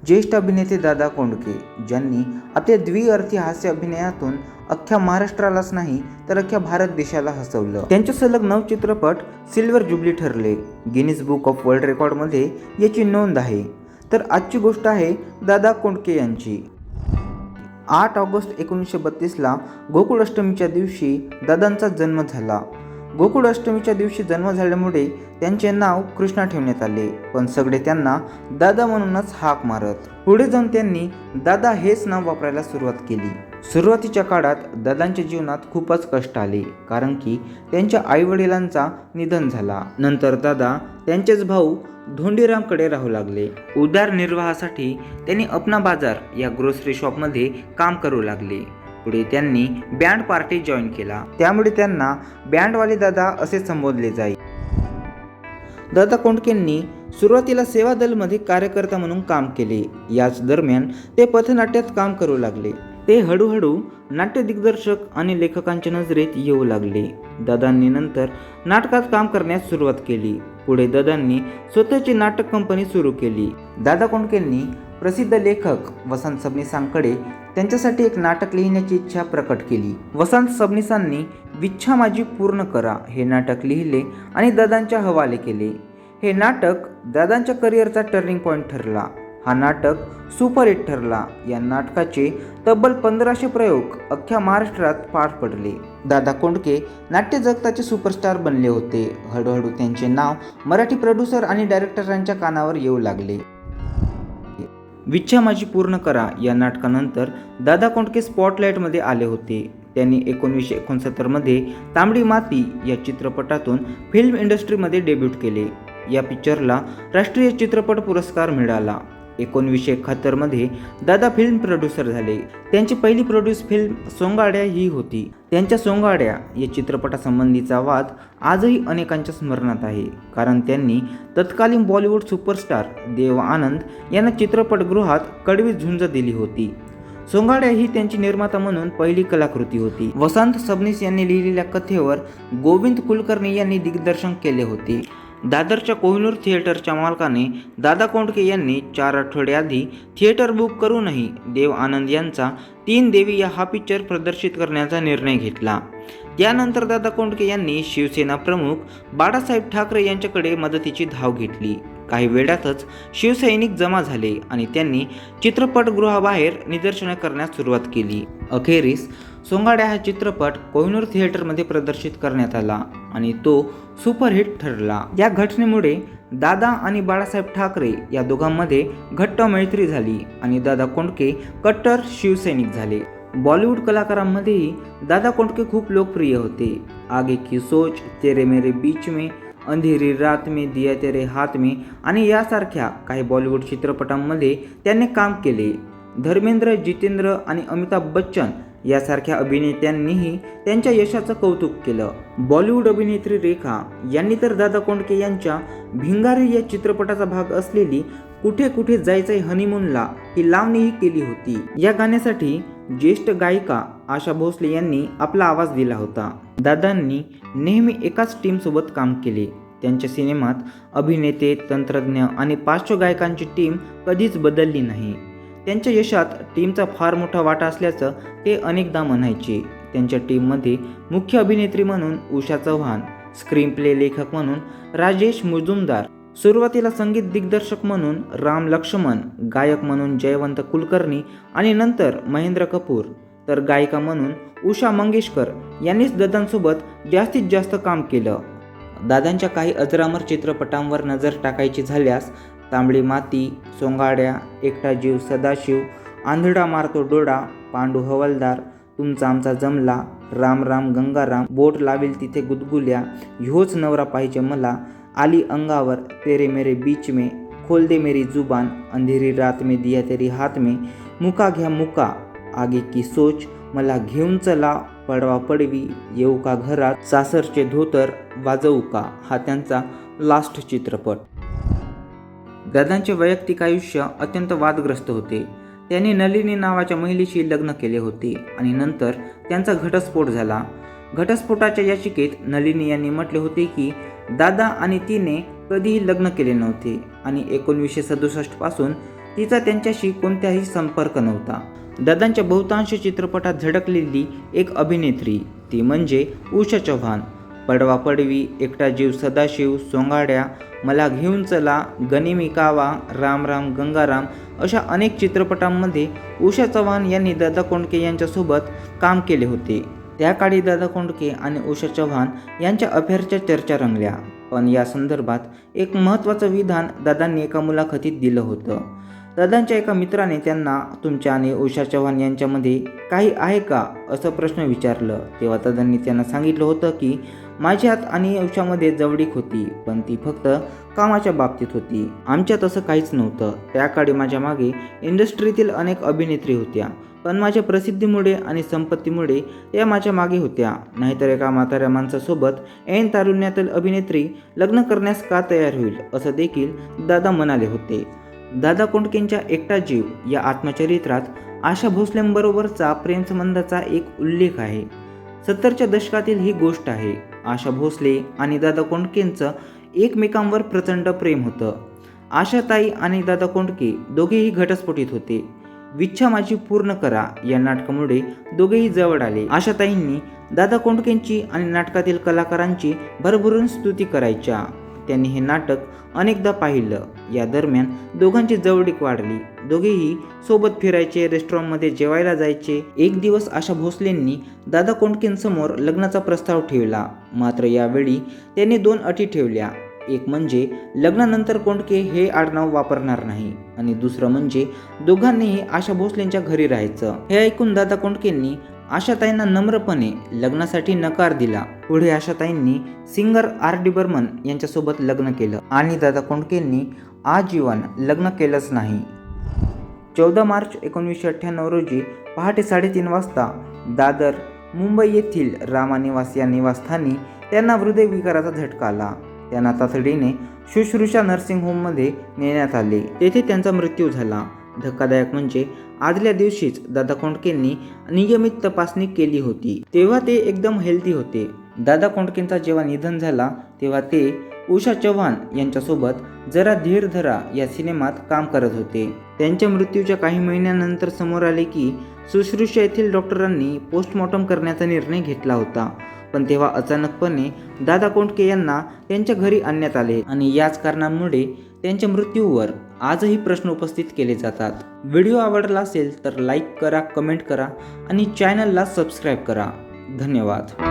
ज्येष्ठ अभिनेते दादा कोंडके, ज्यांनी आपल्या द्विअर्थी हास्य अभिनयातून अख्ख्या महाराष्ट्रालाच नाही तर अख्ख्या भारत देशाला हसवलं. त्यांचे सलग 9 चित्रपट सिल्वर जुबली ठरले. गिनीज बुक ऑफ वर्ल्ड रेकॉर्डमध्ये याची नोंद आहे. तर आजची गोष्ट आहे दादा कोंडके यांची. 8 ऑगस्ट 1932ला गोकुळ अष्टमीच्या दिवशी दादांचा जन्म झाला. गोकुळ अष्टमीच्या दिवशी जन्म झाल्यामुळे त्यांचे नाव कृष्णा ठेवण्यात आले, पण सगळे त्यांना दादा म्हणूनच हाक मारत. पुढे जाऊन त्यांनी दादा हेच नाव वापरायला सुरुवात केली. सुरुवातीच्या काळात दादांच्या जीवनात खूपच कष्ट आले, कारण की त्यांच्या आईवडिलांचा निधन झाला. नंतर दादा त्यांचेच भाऊ धोंडीरामकडे राहू लागले. उदरनिर्वाहासाठी त्यांनी अपना बाजार या ग्रोसरी शॉपमध्ये काम करू लागले. पुढे त्यांनी बँड पार्टी जॉईन केला, त्यामुळे त्यांना बँडवाले दादा असे संबोधले जाई. दादा कोंडकेंनी सुरुवातीला सेवा दलमध्ये कार्यकर्ता म्हणून काम केले. याच दरम्यान ते पथनाट्यात काम करू लागले. ते हळूहळू नाट्य दिग्दर्शक आणि लेखकांच्या नजरेत येऊ लागले. दादांनी नंतर नाटकात काम करण्यास सुरुवात केली. पुढे दादांनी स्वतःची नाटक कंपनी सुरू केली. दादा कोंडकेंनी प्रसिद्ध लेखक वसंत सबनीसांकडे त्यांच्यासाठी एक नाटक लिहिण्याची इच्छा प्रकट केली. वसंत सबनीसांनी विच्छा माझी पूर्ण करा हे नाटक लिहिले आणि दादांच्या हवाले केले. हे नाटक दादांच्या करिअरचा टर्निंग पॉईंट ठरला. हा नाटक सुपरहिट ठरला. या नाटकाचे तब्बल 1500 प्रयोग अख्ख्या महाराष्ट्रात पार पडले. दादा कोंडके नाट्य जगताचे सुपरस्टार बनले होते. हळूहळू त्यांचे नाव मराठी प्रोड्युसर आणि डायरेक्टरांच्या कानावर येऊ लागले. विच्छा माझी पूर्ण करा या नाटकानंतर दादा कोंडके स्पॉटलाईटमध्ये आले होते. त्यांनी 1969मध्ये तांबडी माती या चित्रपटातून फिल्म इंडस्ट्रीमध्ये डेब्यूट केले. या पिक्चरला राष्ट्रीय चित्रपट पुरस्कार मिळाला. 1971मध्ये दादा फिल्म प्रोड्युसर झाले. त्यांची पहिली प्रोड्यूस फिल्म सोंगाड्या ही होती. त्यांच्या सोंगाड्या या चित्रपटासंबंधीचा वाद आजही अनेकांच्या स्मरणात आहे, कारण त्यांनी तत्कालीन बॉलिवूड सुपरस्टार देव आनंद यांना चित्रपटगृहात कडवी झुंज दिली होती. सोंगाड्या ही त्यांची निर्माता म्हणून पहिली कलाकृती होती. वसंत सबनीस यांनी लिहिलेल्या कथेवर गोविंद कुलकर्णी यांनी दिग्दर्शन केले होते. दादरच्या कोहिनूर थिएटरच्या मालकाने दादा कोंडके यांनी 4 आठवडे आधी थिएटर बुक करूनही देव आनंद यांचा 3 देवी या हा पिक्चर प्रदर्शित करण्याचा निर्णय घेतला. त्यानंतर दादा कोंडके यांनी शिवसेना प्रमुख बाळासाहेब ठाकरे यांच्याकडे मदतीची धाव घेतली. काही वेळातच शिवसैनिक जमा झाले आणि त्यांनी चित्रपटगृहाबाहेर निदर्शने करण्यास सुरुवात केली. अखेरीस सोंगाड्या हा चित्रपट कोहिनूर थिएटरमध्ये प्रदर्शित करण्यात आला आणि तो सुपरहिट ठरला. या घटनेमुळे दादा आणि बाळासाहेब ठाकरे या दोघांमध्ये घट्ट मैत्री झाली आणि दादा कोंडके कट्टर शिवसैनिक झाले. बॉलिवूड कलाकारांमध्येही दादा कोंडके खूप लोकप्रिय होते. आगे की सोच, तेरे मेरे बीच में, अंधेरी रात में, दिया तेरे हाथ में आणि यासारख्या काही बॉलिवूड चित्रपटांमध्ये त्यांनी काम केले. धर्मेंद्र, जितेंद्र आणि अमिताभ बच्चन यासारख्या अभिनेत्यांनीही त्यांच्या यशाचं कौतुक केलं. बॉलिवूड अभिनेत्री रेखा यांनी तर दादा कोंडके यांच्या भिंगारी या चित्रपटाचा भाग असलेली कुठे कुठे जायचंय हनीमूनला ही लावणीही केली होती. या गाण्यासाठी ज्येष्ठ गायिका आशा भोसले यांनी आपला आवाज दिला होता. दादांनी नेहमी एकाच टीमसोबत काम केले. त्यांच्या सिनेमात अभिनेते, तंत्रज्ञ आणि पार्श्वगायकांची टीम कधीच बदलली नाही. त्यांच्या यशात टीमचा फार मोठा वाटा असल्याचं ते अनेकदा म्हणायचे. त्यांच्या टीममध्ये मुख्य अभिनेत्री म्हणून उषा चव्हाण, स्क्रीनप्ले लेखक म्हणून राजेश मुजुमदार, सुरुवातीला संगीत दिग्दर्शक म्हणून राम लक्ष्मण, गायक म्हणून जयवंत कुलकर्णी आणि नंतर महेंद्र कपूर, तर गायिका म्हणून उषा मंगेशकर यांनीच दादांसोबत जास्तीत जास्त काम केलं. दादांच्या काही अजरामर चित्रपटांवर नजर टाकायची झाल्यास तांबडी माती, सोंगाड्या, एकटा जीव सदाशिव, आंधळा मारतो डोळा, पांडू हवालदार, तुमचा आमचा जमला, राम राम गंगाराम, बोट लावेल तिथे गुदगुल्या, ह्योच नवरा पाहिजे मला, आली अंगावर, तेरे मेरे बीच में, खोल दे मेरी जुबान, अंधेरी रात में, दिया तेरी हात में, मुका घ्या मुका, आगे की सोच, मला घेऊन चला, पडवा पडवी, येऊ का घरात, सासरचे धोतर, वाजवू का, हा त्यांचा लास्ट चित्रपट. दादांचे वैयक्तिक आयुष्य अत्यंत वादग्रस्त होते. त्यांनी नलिनी नावाच्या महिलेशी लग्न केले होते आणि नंतर त्यांचा घटस्फोट झाला. घटस्फोटाच्या याचिकेत नलिनी यांनी म्हटले होते की दादा आणि तिने कधीही लग्न केले नव्हते आणि 1967 पासून तिचा त्यांच्याशी कोणताही संपर्क नव्हता. दादांच्या बहुतांश चित्रपटात झळकलेली एक अभिनेत्री ती म्हणजे उषा चव्हाण. पडवा पडवी, एकटा जीव सदाशिव, सोंगाड्या, मला घेऊन चला, गनिमी कावा, राम राम गंगाराम अशा अनेक चित्रपटांमध्ये उषा चव्हाण यांनी दादा कोंडके यांच्यासोबत काम केले होते. त्या काळी दादा कोंडके आणि उषा चव्हाण यांच्या अफेअरच्या चर्चा रंगल्या. पण या संदर्भात एक महत्त्वाचं विधान दादांनी एका मुलाखतीत दिलं होतं. दादांच्या एका मित्राने त्यांना तुमच्या आणि उषा चव्हाण यांच्यामध्ये काही आहे का असं प्रश्न विचारलं. तेव्हा दादांनी त्यांना सांगितलं होतं की माझ्यात आणि उषामध्ये जवळीक होती, पण ती फक्त कामाच्या बाबतीत होती. आमच्यात असं काहीच नव्हतं. त्या काळी माझ्या मागे इंडस्ट्रीतील अनेक अभिनेत्री होत्या, पण माझ्या प्रसिद्धीमुळे आणि संपत्तीमुळे त्या माझ्या मागे होत्या. नाहीतर एका म्हाताऱ्या माणसासोबत ऐन तारुण्यातील अभिनेत्री लग्न करण्यास का तयार होईल असं देखील दादा म्हणाले होते. दादा कोंडकेंच्या एकटा जीव या आत्मचरित्रात आशा भोसलेंबरोबरचा प्रेमसंबंधाचा एक उल्लेख आहे. 70च्या दशकातील ही गोष्ट आहे. आशा भोसले आणि दादा कोंडकेंचं एकमेकांवर प्रचंड प्रेम होतं. आशाताई आणि दादा कोंडके दोघेही घटस्फोटित होते. विच्छा माझी पूर्ण करा या नाटकामुळे दोघेही जवळ आले. आशाताईंनी दादा कोंडकेंची आणि नाटकातील कलाकारांची भरभरून स्तुती करायच्या. त्यांनी हे नाटक अनेकदा पाहिलं. या दरम्यान दोघांची जवळीक वाढली. दोघेही सोबत फिरायचे, रेस्टॉरंटमध्ये जेवायला जायचे. एक दिवस आशा भोसलेंनी दादा कोंडकेंसमोर लग्नाचा प्रस्ताव ठेवला. मात्र यावेळी त्यांनी 2 अटी ठेवल्या. एक म्हणजे लग्नानंतर कोंडके हे आडनाव वापरणार नाही आणि दुसरं म्हणजे दोघांनीही आशा भोसलेंच्या घरी राहायचं. हे ऐकून दादा कोंडकेंनी आशाताईंना नम्रपणे लग्नासाठी नकार दिला. पुढे आशाताईंनी सिंगर R.D. बर्मन यांच्यासोबत लग्न केलं आणि दादा कोंडकेंनी आजीवन लग्न केलंच नाही. 14 मार्च 1998 रोजी पहाटे 3:30 वाजता दादर, मुंबई येथील रामा निवास या निवासस्थानी त्यांना हृदयविकाराचा झटका आला. त्यांना तातडीने शुश्रूषा नर्सिंग होममध्ये नेण्यात आले. तेथे त्यांचा मृत्यू झाला. धक्कादायक म्हणजे आदल्या दिवशीच दादा कोंडकेंनी नियमित तपासणी केली होती. तेव्हा ते एकदम हेल्दी होते. दादा कोंडकेंचा जेव्हा निधन झाला तेव्हा ते उषा चव्हाण यांच्यासोबत जरा धीर धरा या सिनेमात काम करत होते. त्यांच्या मृत्यूच्या काही महिन्यानंतर समोर आले की शुश्रूषा येथील डॉक्टरांनी पोस्टमॉर्टम करण्याचा निर्णय घेतला होता. पण तेव्हा अचानकपणे दादा कोंडके यांना त्यांच्या घरी आणण्यात आले आणि याच कारणामुळे त्यांच्या मृत्यूवर आजही प्रश्न उपस्थित केले जातात. व्हिडिओ आवडला असेल तर लाईक करा, कमेंट करा आणि चॅनलला सबस्क्राईब करा. धन्यवाद.